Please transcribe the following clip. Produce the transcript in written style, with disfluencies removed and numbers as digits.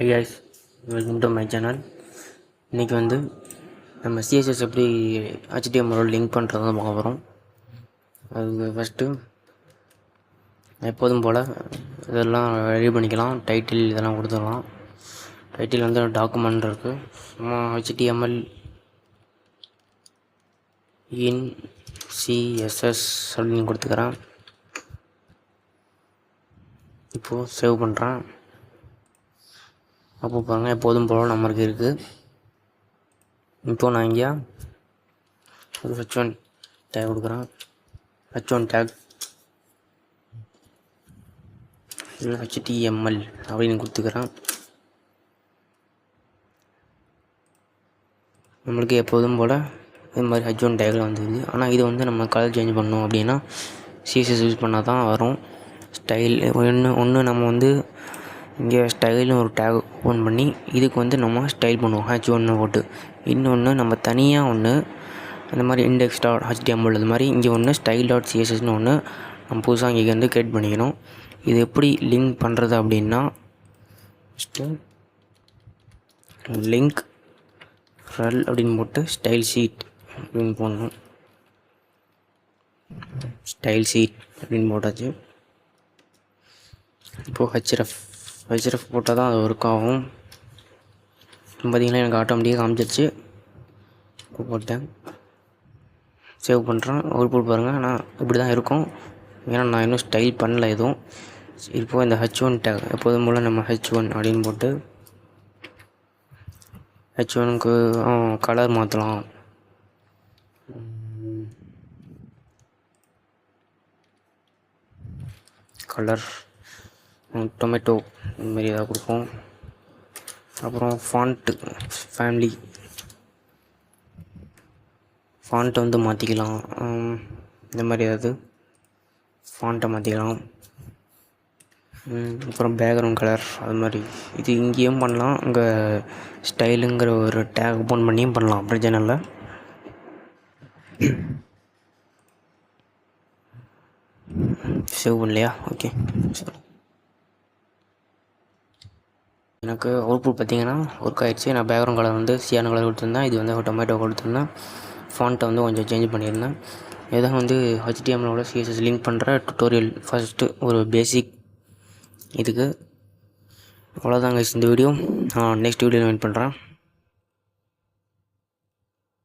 Hey guys, welcome to my channel. இன்றைக்கி வந்து நம்ம சிஎஸ்எஸ் எப்படி HTML லிங்க் பண்ணுறது தான் பார்க்க போகிறோம். அதுக்கு ஃபஸ்ட்டு எப்போதும் போல் இதெல்லாம் ரெடி பண்ணிக்கலாம். டைட்டில் இதெல்லாம் கொடுத்துடலாம். டைட்டில் வந்து டாக்குமெண்ட் இருக்குது. சும்மா HTML இன் சிஎஸ்எஸ் அப்படின்னு கொடுத்துக்கிறேன். இப்போது சேவ் பண்ணுறேன். அப்போ பாருங்கள் எப்போதும் போல் நம்மளுக்கு இருக்குது. இப்போது நான் இங்கே ஒரு H1 டேக் கொடுக்குறேன். H1 டேக் இல்லை HTML அப்படின்னு கொடுத்துக்கிறேன். நம்மளுக்கு எப்போதும் போல் இது மாதிரி H1 டேக்கில் வந்துடுது. ஆனால் இது வந்து நம்ம கலர் சேஞ்ச் பண்ணோம் அப்படின்னா சிஎஸ்எஸ் யூஸ் பண்ணால் தான் வரும். ஸ்டைல் ஒன்று நம்ம வந்து இங்கே ஸ்டைல்னு ஒரு டேக் ஓப்பன் பண்ணி இதுக்கு வந்து நம்ம ஸ்டைல் பண்ணுவோம் H1 போட்டு. இன்னொன்று நம்ம தனியாக ஒன்று இந்த மாதிரி index.html இது மாதிரி இங்கே ஒன்று style.cssன்னு ஒன்று நம்ம புதுசாக இங்கே வந்து க்ரியேட் பண்ணிக்கணும். இது எப்படி லிங்க் பண்ணுறது அப்படின்னா ஃபஸ்ட்டு லிங்க் ரல் அப்படின்னு போட்டு ஸ்டைல் ஷீட் அப்படின்னு போடணும். ஸ்டைல் ஷீட் அப்படின்னு போட்டாச்சு. இப்போது ஹெச்எஃப் போட்டால் தான் அது ஒர்க் ஆகும். பார்த்திங்கன்னா எனக்கு ஆட்டோமேட்டிக்காக காமிச்சிருச்சு. இப்போ போட்டேன், சேவ் பண்ணுறேன். அவுட்புட் பாருங்கள். நான் இப்படி தான் இருக்கும், ஏன்னா நான் இன்னும் ஸ்டைல் பண்ணல எதுவும். இப்போது இந்த H1 டேக் எப்போதும் போல் நம்ம H1 அப்படின்னு போட்டு H1க்கு கலர் மாற்றலாம். கலர் டொமேட்டோ இதுமாரி ஏதாவது கொடுப்போம். அப்புறம் ஃபாண்ட்டு ஃபேமிலி ஃபாண்ட்டை வந்து மாற்றிக்கலாம். இந்த மாதிரி ஏதாவது ஃபாண்ட்டை மாற்றிக்கலாம். அப்புறம் பேக்ரவுண்ட் கலர் அது மாதிரி இது இங்கேயும் பண்ணலாம். இங்கே ஸ்டைலுங்கிற ஒரு டேக் ஓப்பன் பண்ணியும் பண்ணலாம், பிரச்சனை இல்லை. சேவ் பண்ணலையா? ஓகே, எனக்கு அவுட்புட் பார்த்திங்கன்னா ஒர்க் ஆகிடுச்சு. நான் பேக்ரவுண்ட் கலர் வந்து சியான கலர் கொடுத்துருந்தேன். இது வந்து டொமேட்டோ கொடுத்துருந்தேன். ஃபாண்ட்டை வந்து கொஞ்சம் சேஞ்ச் பண்ணியிருந்தேன். இதான் வந்து HTMLோட CSS லிங்க் பண்ணுற டுட்டோரியல். ஃபஸ்ட்டு ஒரு பேசிக் இதுக்கு அவ்வளோதாங்க இந்த வீடியோ. நெக்ஸ்ட் வீடியோவில் வெயிட் பண்ணுறேன்.